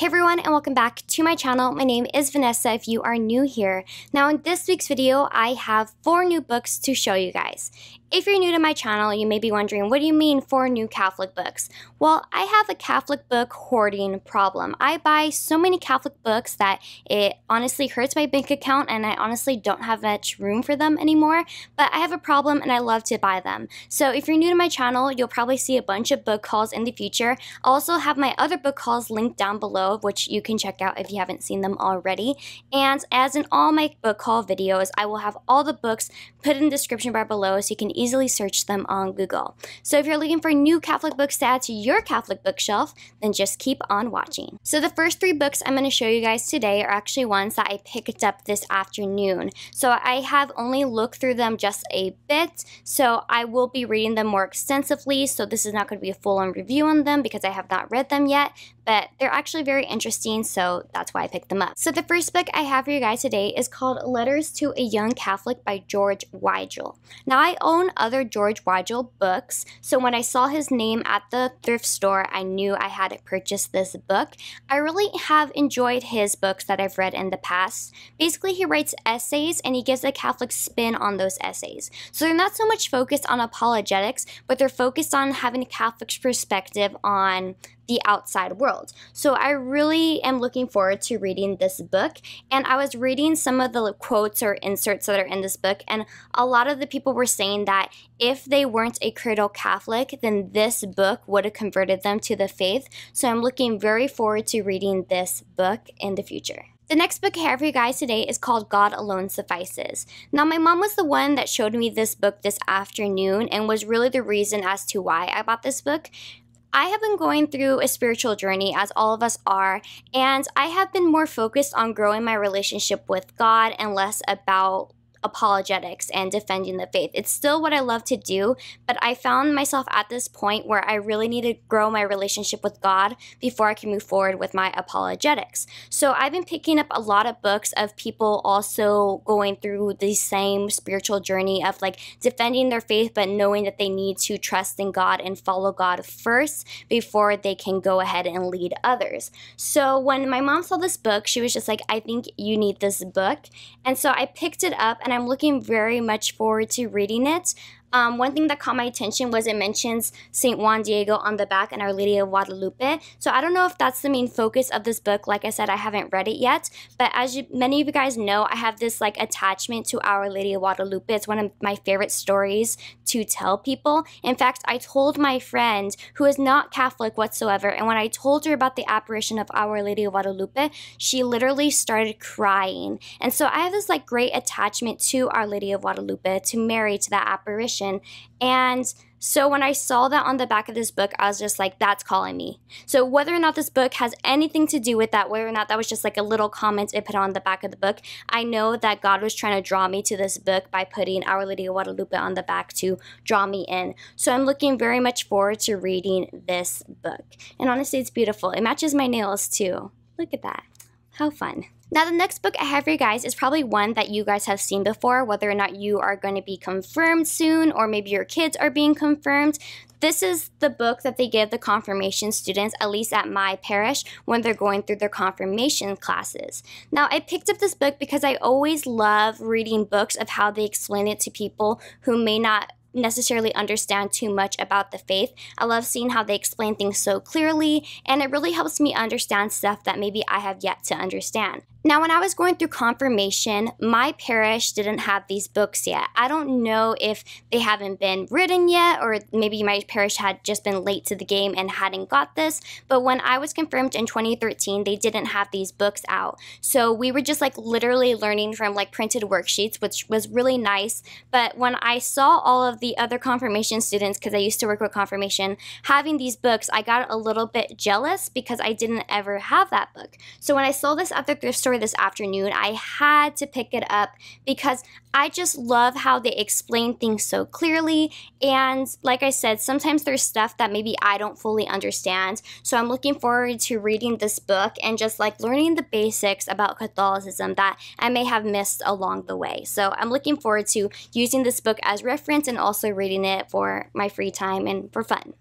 Hey everyone, and welcome back to my channel. My name is Vanessa if you are new here. Now in this week's video, I have 4 new books to show you guys. If you're new to my channel, you may be wondering, what do you mean 4 new Catholic books? Well, I have a Catholic book hoarding problem. I buy so many Catholic books that it honestly hurts my bank account and I honestly don't have much room for them anymore, but I have a problem and I love to buy them. So if you're new to my channel, you'll probably see a bunch of book hauls in the future. I also have my other book hauls linked down below, which you can check out if you haven't seen them already. And as in all my book haul videos, I will have all the books put in the description bar below so you can easily search them on Google. So if you're looking for new Catholic books to add to your Catholic bookshelf, then just keep on watching. So the first 3 books I'm going to show you guys today are actually ones that I picked up this afternoon. So I have only looked through them just a bit, so I will be reading them more extensively, so this is not going to be a full-on review on them because I have not read them yet, but they're actually very interesting, so that's why I picked them up. So the first book I have for you guys today is called Letters to a Young Catholic by George Weigel. Now I own other George Weigel books, so when I saw his name at the thrift store, I knew I had to purchase this book. I really have enjoyed his books that I've read in the past. Basically, he writes essays and he gives a Catholic spin on those essays. So they're not so much focused on apologetics, but they're focused on having a Catholic perspective on the outside world. So I really am looking forward to reading this book, and I was reading some of the quotes or inserts that are in this book, and a lot of the people were saying that if they weren't a cradle Catholic, then this book would have converted them to the faith. So I'm looking very forward to reading this book in the future. The next book I have for you guys today is called God Alone Suffices. Now, my mom was the one that showed me this book this afternoon and was really the reason as to why I bought this book. I have been going through a spiritual journey, as all of us are, and I have been more focused on growing my relationship with God and less about apologetics and defending the faith. It's still what I love to do, but I found myself at this point where I really need to grow my relationship with God before I can move forward with my apologetics. So I've been picking up a lot of books of people also going through the same spiritual journey of like defending their faith, but knowing that they need to trust in God and follow God first before they can go ahead and lead others. So when my mom saw this book, she was just like, I think you need this book. And so I picked it up and I'm looking very much forward to reading it. One thing that caught my attention was it mentions St. Juan Diego on the back and Our Lady of Guadalupe. So I don't know if that's the main focus of this book. Like I said, I haven't read it yet. But as many of you guys know, I have this like attachment to Our Lady of Guadalupe. It's one of my favorite stories to tell people. In fact, I told my friend who is not Catholic whatsoever, and when I told her about the apparition of Our Lady of Guadalupe, she literally started crying. And so I have this like great attachment to Our Lady of Guadalupe, to Mary, to that apparition. And so when I saw that on the back of this book, I was just like, that's calling me. So whether or not this book has anything to do with that, whether or not that was just like a little comment it put on the back of the book, I know that God was trying to draw me to this book by putting Our Lady of Guadalupe on the back to draw me in. So I'm looking very much forward to reading this book. And honestly, it's beautiful. It matches my nails too. Look at that. How fun. Now, the next book I have for you guys is probably one that you guys have seen before, whether or not you are going to be confirmed soon, or maybe your kids are being confirmed. This is the book that they give the confirmation students, at least at my parish, when they're going through their confirmation classes. Now, I picked up this book because I always love reading books of how they explain it to people who may not necessarily understand too much about the faith. I love seeing how they explain things so clearly, and it really helps me understand stuff that maybe I have yet to understand. Now, when I was going through confirmation, my parish didn't have these books yet. I don't know if they haven't been written yet, or maybe my parish had just been late to the game and hadn't got this, but when I was confirmed in 2013, they didn't have these books out. So we were just like literally learning from like printed worksheets, which was really nice. But when I saw all of the other confirmation students, because I used to work with confirmation, having these books, I got a little bit jealous because I didn't ever have that book. So when I saw this at the thrift store this afternoon, I had to pick it up because I just love how they explain things so clearly. And like I said, sometimes there's stuff that maybe I don't fully understand. So I'm looking forward to reading this book and just like learning the basics about Catholicism that I may have missed along the way. So I'm looking forward to using this book as reference and also reading it for my free time and for fun.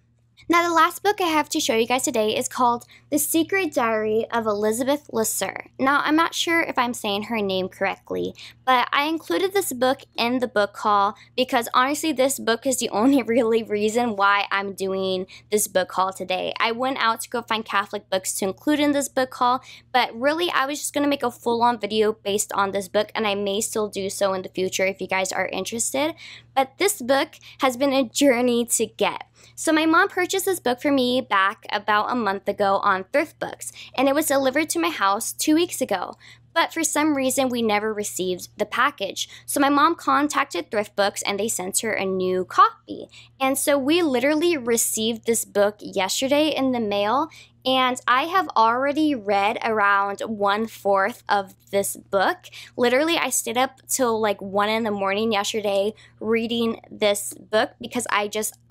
Now, the last book I have to show you guys today is called The Secret Diary of Elisabeth Leseur. Now, I'm not sure if I'm saying her name correctly, but I included this book in the book haul because honestly, this book is the only really reason why I'm doing this book haul today. I went out to go find Catholic books to include in this book haul, but really I was just going to make a full-on video based on this book, and I may still do so in the future if you guys are interested. But this book has been a journey to get. So my mom purchased this book for me back about a month ago on Thrift Books, and it was delivered to my house 2 weeks ago. But for some reason, we never received the package. So my mom contacted Thrift Books and they sent her a new copy. And so we literally received this book yesterday in the mail, and I have already read around 1/4 of this book. Literally, I stayed up till like 1 in the morning yesterday reading this book because I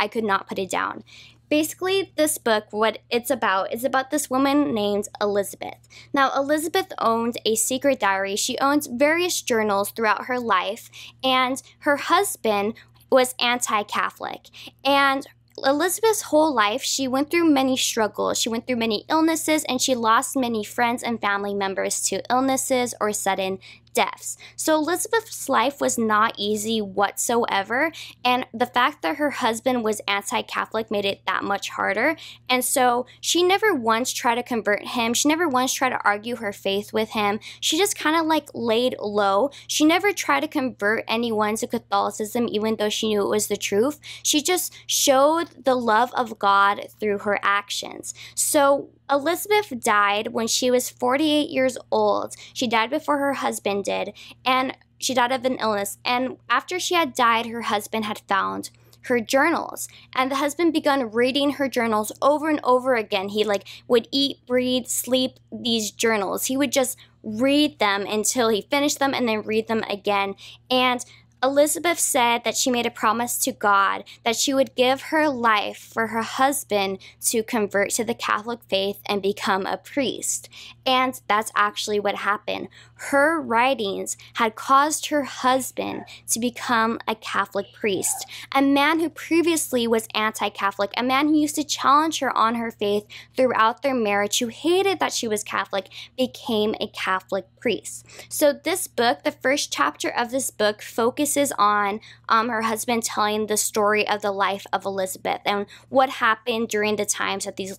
could not put it down. Basically, this book, what it's about is about this woman named Elisabeth. Now, Elisabeth owned a secret diary. She owns various journals throughout her life, and her husband was anti-Catholic. And Elisabeth's whole life, she went through many struggles. She went through many illnesses, and she lost many friends and family members to illnesses or sudden deaths. So Elisabeth's life was not easy whatsoever, and the fact that her husband was anti-Catholic made it that much harder. And so she never once tried to convert him. She never once tried to argue her faith with him. She just kind of like laid low. She never tried to convert anyone to Catholicism, even though she knew it was the truth. She just showed the love of God through her actions. So Elisabeth died when she was 48 years old. She died before her husband did, and she died of an illness. And after she had died, her husband had found her journals, and the husband began reading her journals over and over again. He would eat, breathe, sleep these journals. He would just read them until he finished them and then read them again. And Elisabeth said that she made a promise to God that she would give her life for her husband to convert to the Catholic faith and become a priest. And that's actually what happened. Her writings had caused her husband to become a Catholic priest, a man who previously was anti-Catholic, a man who used to challenge her on her faith throughout their marriage, who hated that she was Catholic, became a Catholic priest. So this book, the first chapter of this book, focuses on her husband telling the story of the life of Elisabeth and what happened during the times that these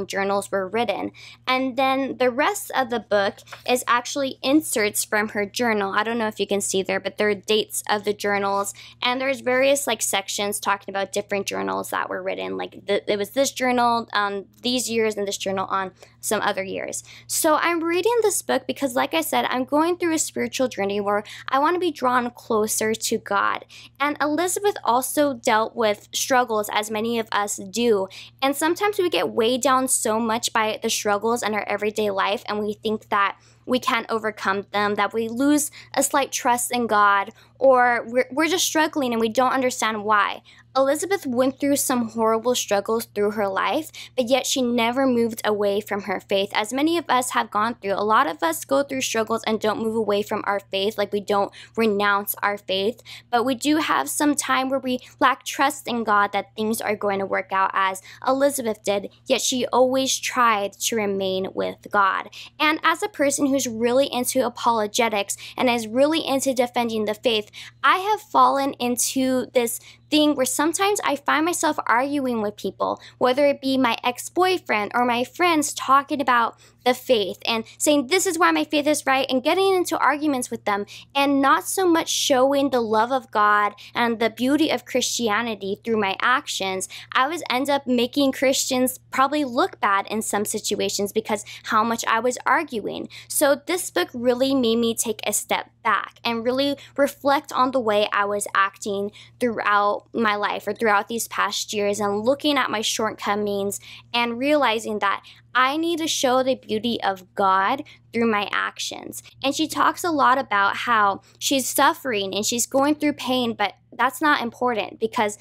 journals were written. And then the rest of the book is actually inserts from her journal. I don't know if you can see there, but there are dates of the journals, and there's various sections talking about different journals that were written. It was this journal these years and this journal on some other years. So I'm reading this book because, like I said, I'm going through a spiritual journey where I want to be drawn closer to God. And Elisabeth also dealt with struggles, as many of us do. And sometimes we get weighed down so much by the struggles in our everyday life, and we think that we can't overcome them, that we lose a slight trust in God, or we're just struggling and we don't understand why. Elisabeth went through some horrible struggles through her life, but yet she never moved away from her faith, as many of us have gone through. A lot of us go through struggles and don't move away from our faith, we don't renounce our faith, but we do have some time where we lack trust in God that things are going to work out as Elisabeth did, yet she always tried to remain with God. And as a person who's really into apologetics and is really into defending the faith, I have fallen into this thing where sometimes I find myself arguing with people, whether it be my ex-boyfriend or my friends, talking about the faith and saying this is why my faith is right, and getting into arguments with them, and not so much showing the love of God and the beauty of Christianity through my actions. I always end up making Christians probably look bad in some situations because how much I was arguing. So this book really made me take a step back and really reflect on the way I was acting throughout my life or throughout these past years, and looking at my shortcomings and realizing that I need to show the beauty of God through my actions. And she talks a lot about how she's suffering and she's going through pain, but that's not important because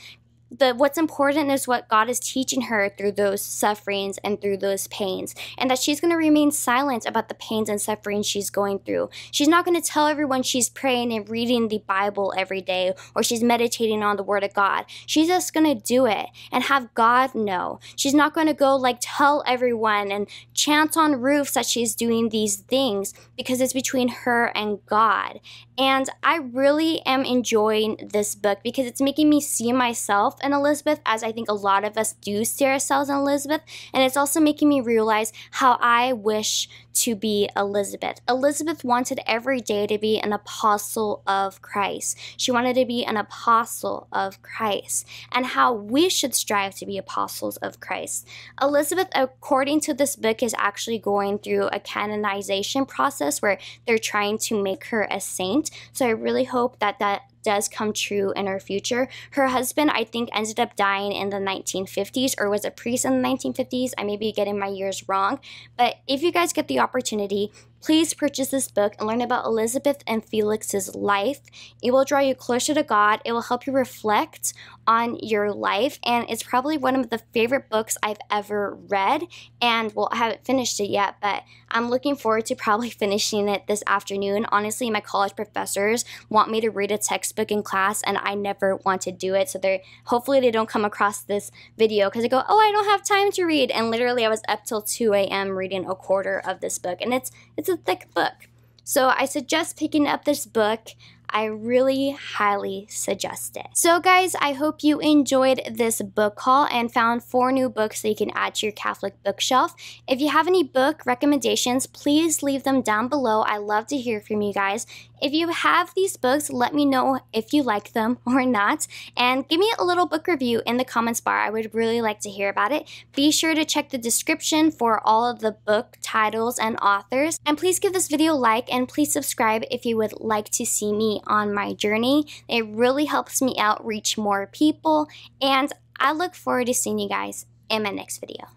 what's important is what God is teaching her through those sufferings and through those pains, and that she's going to remain silent about the pains and suffering she's going through. She's not going to tell everyone she's praying and reading the Bible every day, or she's meditating on the Word of God. She's just going to do it and have God know. She's not going to go like tell everyone and chant on roofs that she's doing these things, because it's between her and God. And I really am enjoying this book because it's making me see myself in Elisabeth, as I think a lot of us do see ourselves in Elisabeth. And it's also making me realize how I wish to be Elisabeth. Elisabeth wanted every day to be an apostle of Christ. She wanted to be an apostle of Christ, and how we should strive to be apostles of Christ. Elisabeth, according to this book, is actually going through a canonization process where they're trying to make her a saint. So I really hope that that does come true in her future. Her husband, I think, ended up dying in the 1950s, or was a priest in the 1950s. I may be getting my years wrong. But if you guys get the opportunity, please purchase this book and learn about Elisabeth and Felix's life. It will draw you closer to God. It will help you reflect on your life. And it's probably one of the favorite books I've ever read. And, well, I haven't finished it yet, but I'm looking forward to probably finishing it this afternoon. Honestly, my college professors want me to read a textbook in class, and I never want to do it. So hopefully they don't come across this video because they go, oh, I don't have time to read. And literally I was up till 2 a.m. reading a quarter of this book. And it's a thick book. So I suggest picking up this book. I really highly suggest it. So guys, I hope you enjoyed this book haul and found 4 new books that you can add to your Catholic bookshelf. If you have any book recommendations, please leave them down below. I love to hear from you guys. If you have these books, let me know if you like them or not, and give me a little book review in the comments bar. I would really like to hear about it. Be sure to check the description for all of the book titles and authors, and please give this video a like, and please subscribe if you would like to see me on my journey. It really helps me out reach more people, and I look forward to seeing you guys in my next video.